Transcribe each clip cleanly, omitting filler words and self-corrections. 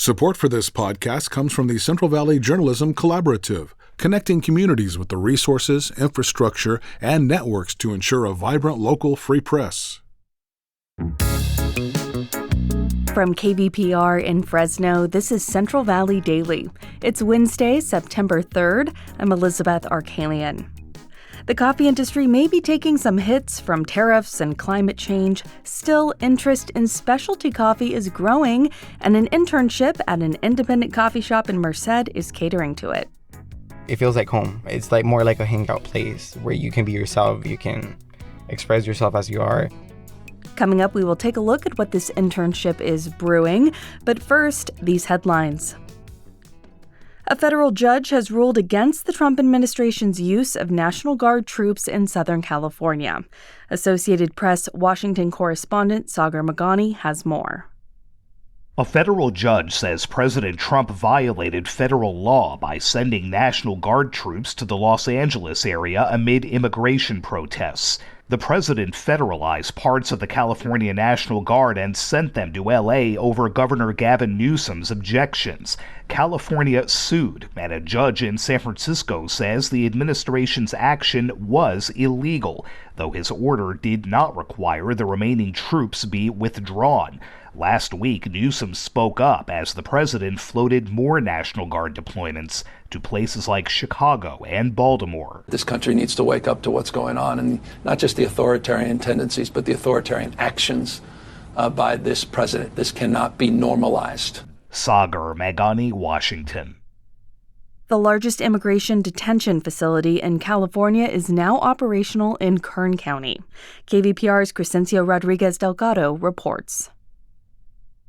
Support for this podcast comes from the Central Valley Journalism Collaborative, connecting communities with the resources, infrastructure, and networks to ensure a vibrant local free press. From KVPR in Fresno, this is Central Valley Daily. It's Wednesday, September 3rd. I'm Elizabeth Arkalian. The coffee industry may be taking some hits from tariffs and climate change. Still, interest in specialty coffee is growing, and an internship at an independent coffee shop in Merced is catering to it. It feels like home. It's like more like a hangout place where you can be yourself, you can express yourself as you are. Coming up, we will take a look at what this internship is brewing. But first, these headlines. A federal judge has ruled against the Trump administration's use of National Guard troops in Southern California. Associated Press Washington correspondent Sagar Magani has more. A federal judge says President Trump violated federal law by sending National Guard troops to the Los Angeles area amid immigration protests. The president federalized parts of the California National Guard and sent them to L.A. over Governor Gavin Newsom's objections. California sued, and a judge in San Francisco says the administration's action was illegal, though his order did not require the remaining troops be withdrawn. Last week, Newsom spoke up as the president floated more National Guard deployments to places like Chicago and Baltimore. This country needs to wake up to what's going on, and not just the authoritarian tendencies, but the authoritarian actions by this president. This cannot be normalized. Sagar Magani, Washington. The largest immigration detention facility in California is now operational in Kern County. KVPR's Crescencio Rodriguez Delgado reports.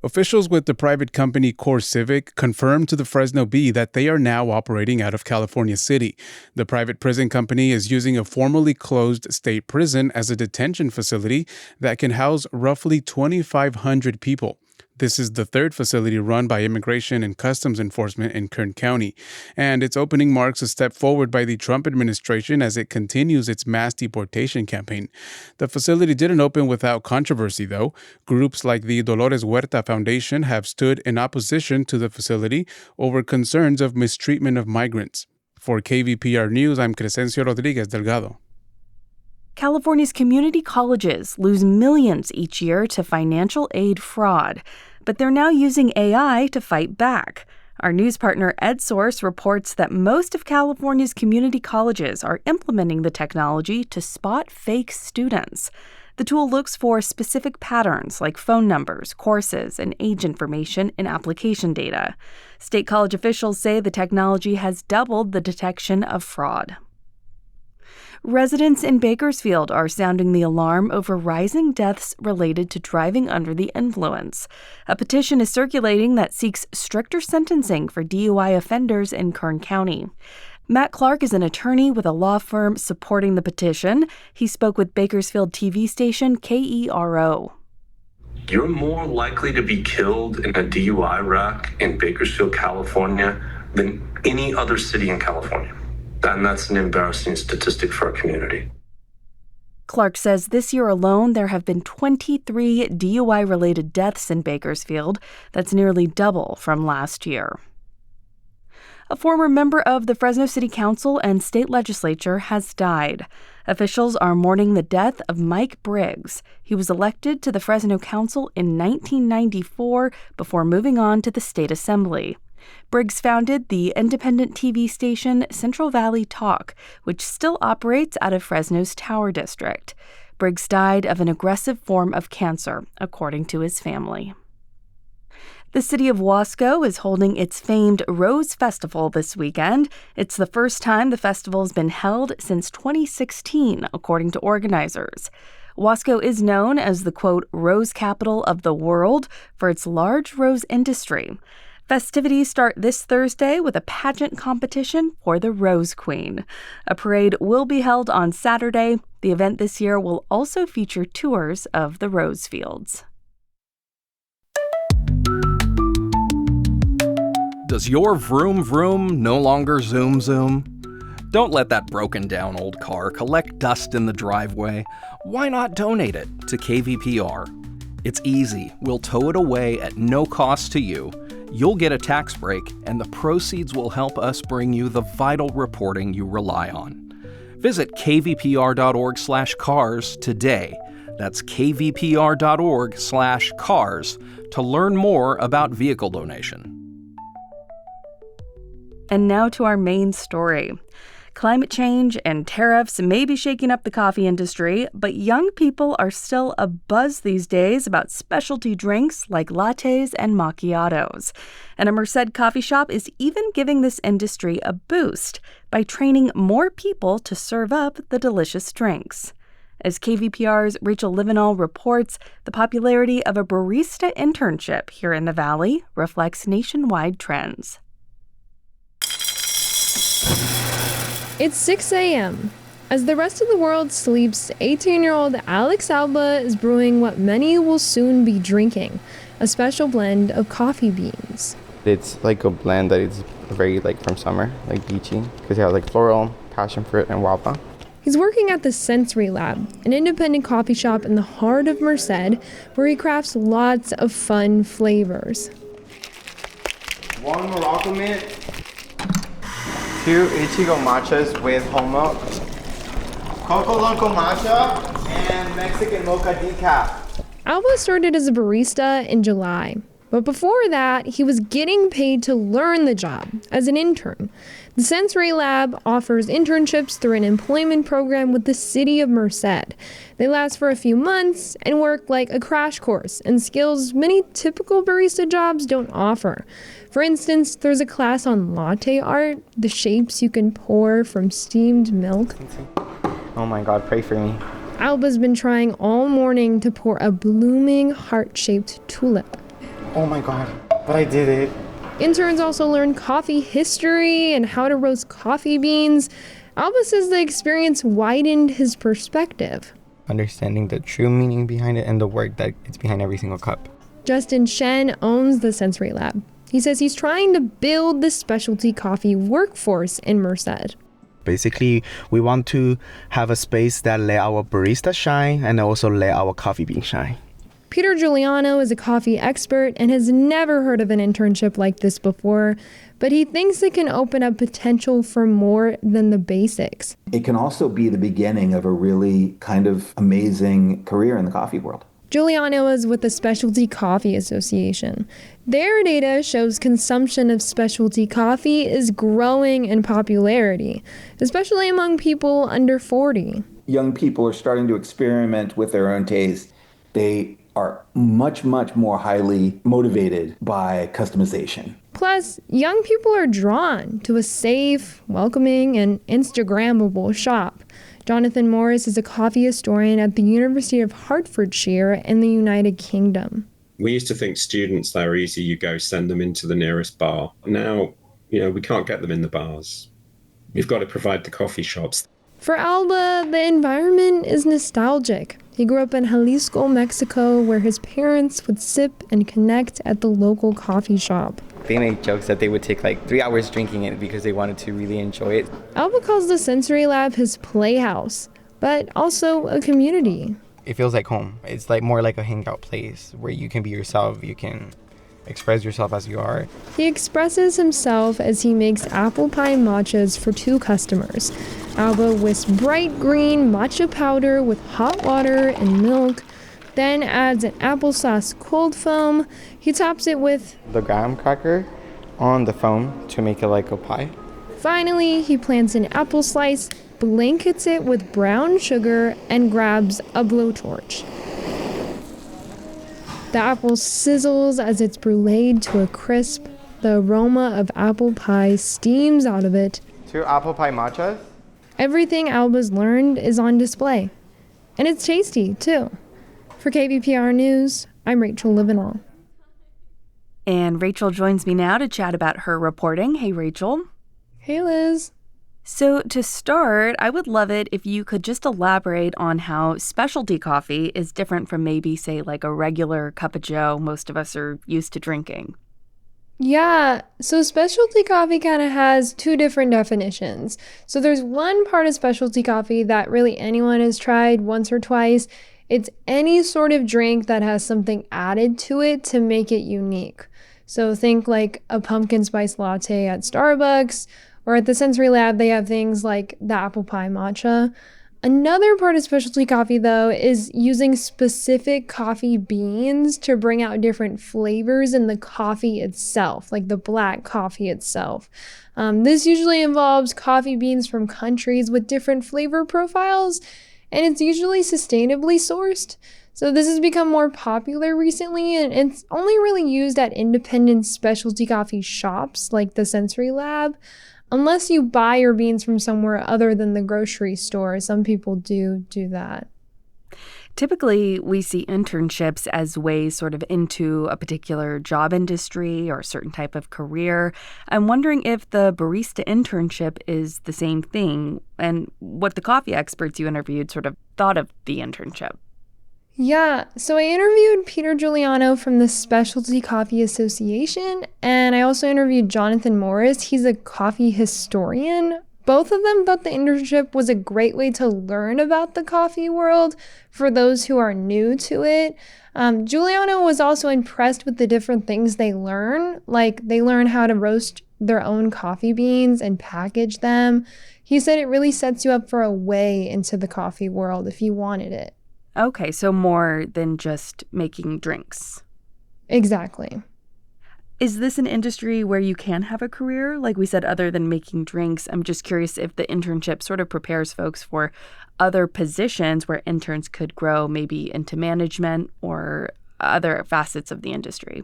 Officials with the private company CoreCivic confirmed to the Fresno Bee that they are now operating out of California City. The private prison company is using a formerly closed state prison as a detention facility that can house roughly 2,500 people. This is the third facility run by Immigration and Customs Enforcement in Kern County, and its opening marks a step forward by the Trump administration as it continues its mass deportation campaign. The facility didn't open without controversy, though. Groups like the Dolores Huerta Foundation have stood in opposition to the facility over concerns of mistreatment of migrants. For KVPR News, I'm Crescencio Rodriguez Delgado. California's community colleges lose millions each year to financial aid fraud, but they're now using AI to fight back. Our news partner EdSource reports that most of California's community colleges are implementing the technology to spot fake students. The tool looks for specific patterns like phone numbers, courses, and age information in application data. State college officials say the technology has doubled the detection of fraud. Residents in Bakersfield are sounding the alarm over rising deaths related to driving under the influence. A petition is circulating that seeks stricter sentencing for DUI offenders in Kern County. Matt Clark is an attorney with a law firm supporting the petition. He spoke with Bakersfield TV station KERO. You're more likely to be killed in a DUI wreck in Bakersfield, California than any other city in California. And that's an embarrassing statistic for our community. Clark says this year alone, there have been 23 DUI-related deaths in Bakersfield. That's nearly double from last year. A former member of the Fresno City Council and state legislature has died. Officials are mourning the death of Mike Briggs. He was elected to the Fresno Council in 1994 before moving on to the state assembly. Briggs founded the independent TV station Central Valley Talk, which still operates out of Fresno's Tower District. Briggs died of an aggressive form of cancer, according to his family. The city of Wasco is holding its famed Rose Festival this weekend. It's the first time the festival has been held since 2016, according to organizers. Wasco is known as the, quote, rose capital of the world for its large rose industry. Festivities start this Thursday with a pageant competition for the Rose Queen. A parade will be held on Saturday. The event this year will also feature tours of the rose fields. Does your vroom vroom no longer zoom zoom? Don't let that broken down old car collect dust in the driveway. Why not donate it to KVPR? It's easy. We'll tow it away at no cost to you. You'll get a tax break, and the proceeds will help us bring you the vital reporting you rely on. Visit kvpr.org/cars today. That's kvpr.org/cars to learn more about vehicle donation. And now to our main story. Climate change and tariffs may be shaking up the coffee industry, but young people are still abuzz these days about specialty drinks like lattes and macchiatos. And a Merced coffee shop is even giving this industry a boost by training more people to serve up the delicious drinks. As KVPR's Rachel Livinal reports, the popularity of a barista internship here in the Valley reflects nationwide trends. It's 6 a.m. As the rest of the world sleeps, 18-year-old Alex Alba is brewing what many will soon be drinking, a special blend of coffee beans. It's like a blend that is very from summer, beachy, because you have floral, passion fruit, and guava. He's working at the Sensory Lab, an independent coffee shop in the heart of Merced, where he crafts lots of fun flavors. 1 Morocco mint, 2 Ichigo matchas with whole milk, Coco Loco matcha, and Mexican mocha decaf. Alba started as a barista in July, but before that, he was getting paid to learn the job as an intern. The Sensory Lab offers internships through an employment program with the city of Merced. They last for a few months and work like a crash course in skills many typical barista jobs don't offer. For instance, there's a class on latte art, the shapes you can pour from steamed milk. Oh my God, pray for me. Alba's been trying all morning to pour a blooming heart-shaped tulip. Oh my God, but I did it. Interns also learn coffee history and how to roast coffee beans. Alba says the experience widened his perspective. Understanding the true meaning behind it and the work that it's behind every single cup. Justin Shen owns the Sensory Lab. He says he's trying to build the specialty coffee workforce in Merced. Basically, we want to have a space that let our barista shine and also let our coffee bean shine. Peter Giuliano is a coffee expert and has never heard of an internship like this before, but he thinks it can open up potential for more than the basics. It can also be the beginning of a really kind of amazing career in the coffee world. Giuliano is with the Specialty Coffee Association. Their data shows consumption of specialty coffee is growing in popularity, especially among people under 40. Young people are starting to experiment with their own taste. They are much, much more highly motivated by customization. Plus, young people are drawn to a safe, welcoming, and Instagrammable shop. Jonathan Morris is a coffee historian at the University of Hertfordshire in the United Kingdom. We used to think students, they're easy, you go send them into the nearest bar. Now, we can't get them in the bars. We've got to provide the coffee shops. For Alba, the environment is nostalgic. He grew up in Jalisco, Mexico, where his parents would sip and connect at the local coffee shop. They make jokes that they would take 3 hours drinking it because they wanted to really enjoy it. Alba calls the Sensory Lab his playhouse, but also a community. It feels like home. It's more like a hangout place where you can be yourself, you can express yourself as you are. He expresses himself as he makes apple pie matchas for 2 customers. Alba whisks bright green matcha powder with hot water and milk, then adds an applesauce cold foam. He tops it with the graham cracker on the foam to make it like a pie. Finally, he plants an apple slice, blankets it with brown sugar, and grabs a blowtorch. The apple sizzles as it's bruleed to a crisp. The aroma of apple pie steams out of it. 2 apple pie matchas. Everything Alba's learned is on display. And it's tasty, too. For KVPR News, I'm Rachel Livinal. And Rachel joins me now to chat about her reporting. Hey, Rachel. Hey, Liz. So to start, I would love it if you could just elaborate on how specialty coffee is different from maybe, say, a regular cup of joe most of us are used to drinking. Yeah, so specialty coffee kind of has 2 different definitions. So there's one part of specialty coffee that really anyone has tried once or twice. It's any sort of drink that has something added to it to make it unique. So think like a pumpkin spice latte at Starbucks, or at the Sensory Lab, they have things like the apple pie matcha. Another part of specialty coffee, though, is using specific coffee beans to bring out different flavors in the coffee itself, like the black coffee itself. This usually involves coffee beans from countries with different flavor profiles, and it's usually sustainably sourced. So this has become more popular recently, and it's only really used at independent specialty coffee shops like the Sensory Lab. Unless you buy your beans from somewhere other than the grocery store, some people do that. Typically, we see internships as ways sort of into a particular job industry or a certain type of career. I'm wondering if the barista internship is the same thing and what the coffee experts you interviewed sort of thought of the internship. Yeah, so I interviewed Peter Giuliano from the Specialty Coffee Association, and I also interviewed Jonathan Morris. He's a coffee historian. Both of them thought the internship was a great way to learn about the coffee world for those who are new to it. Giuliano was also impressed with the different things they learn, like they learn how to roast their own coffee beans and package them. He said it really sets you up for a way into the coffee world if you wanted it. Okay, so more than just making drinks. Exactly. Is this an industry where you can have a career? Like we said, other than making drinks, I'm just curious if the internship sort of prepares folks for other positions where interns could grow maybe into management or other facets of the industry.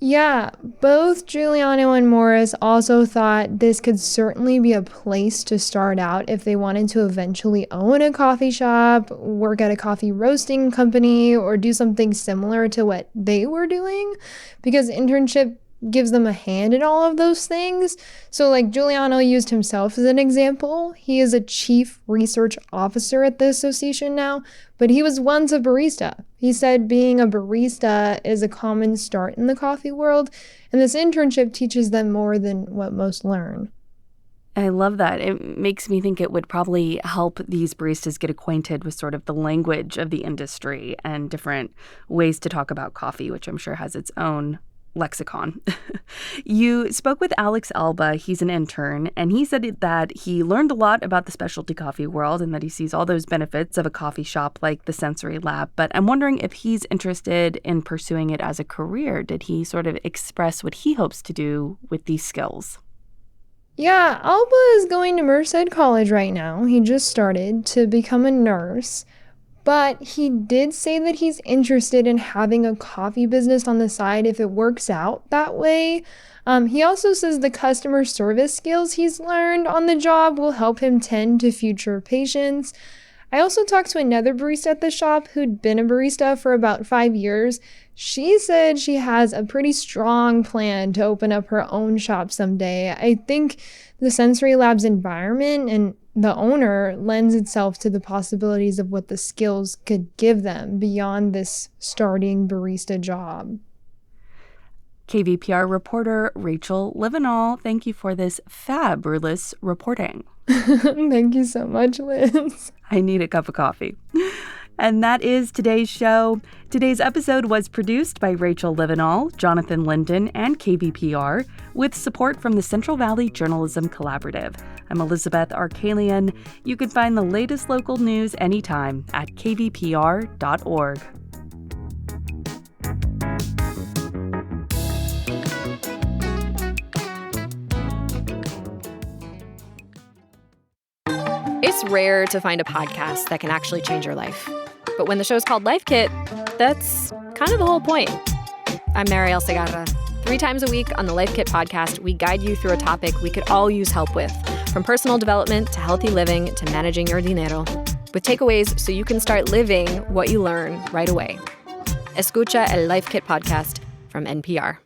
Yeah, both Giuliano and Morris also thought this could certainly be a place to start out if they wanted to eventually own a coffee shop, work at a coffee roasting company, or do something similar to what they were doing, because internship gives them a hand in all of those things. So like Giuliano used himself as an example. He is a chief research officer at the association now, but he was once a barista. He said being a barista is a common start in the coffee world, and this internship teaches them more than what most learn. I love that. It makes me think it would probably help these baristas get acquainted with sort of the language of the industry and different ways to talk about coffee, which I'm sure has its own lexicon. You spoke with Alex Alba. He's an intern, and he said that he learned a lot about the specialty coffee world and that he sees all those benefits of a coffee shop like the Sensory Lab. But I'm wondering if he's interested in pursuing it as a career. Did he sort of express what he hopes to do with these skills? Yeah, Alba is going to Merced College right now. He just started to become a nurse. But he did say that he's interested in having a coffee business on the side if it works out that way. He also says the customer service skills he's learned on the job will help him tend to future patients. I also talked to another barista at the shop who'd been a barista for about 5 years. She said she has a pretty strong plan to open up her own shop someday. I think the Sensory Lab's environment and the owner lends itself to the possibilities of what the skills could give them beyond this starting barista job. KVPR reporter Rachel Livinal, thank you for this fabulous reporting. Thank you so much, Liz. I need a cup of coffee. And that is today's show. Today's episode was produced by Rachel Livinal, Jonathan Linden, and KVPR, with support from the Central Valley Journalism Collaborative. I'm Elizabeth Arkalian. You can find the latest local news anytime at kvpr.org. It's rare to find a podcast that can actually change your life. But when the show's called Life Kit, that's kind of the whole point. I'm Marielle Segarra. 3 times a week on the Life Kit podcast, we guide you through a topic we could all use help with, from personal development to healthy living to managing your dinero, with takeaways so you can start living what you learn right away. Escucha el Life Kit podcast from NPR.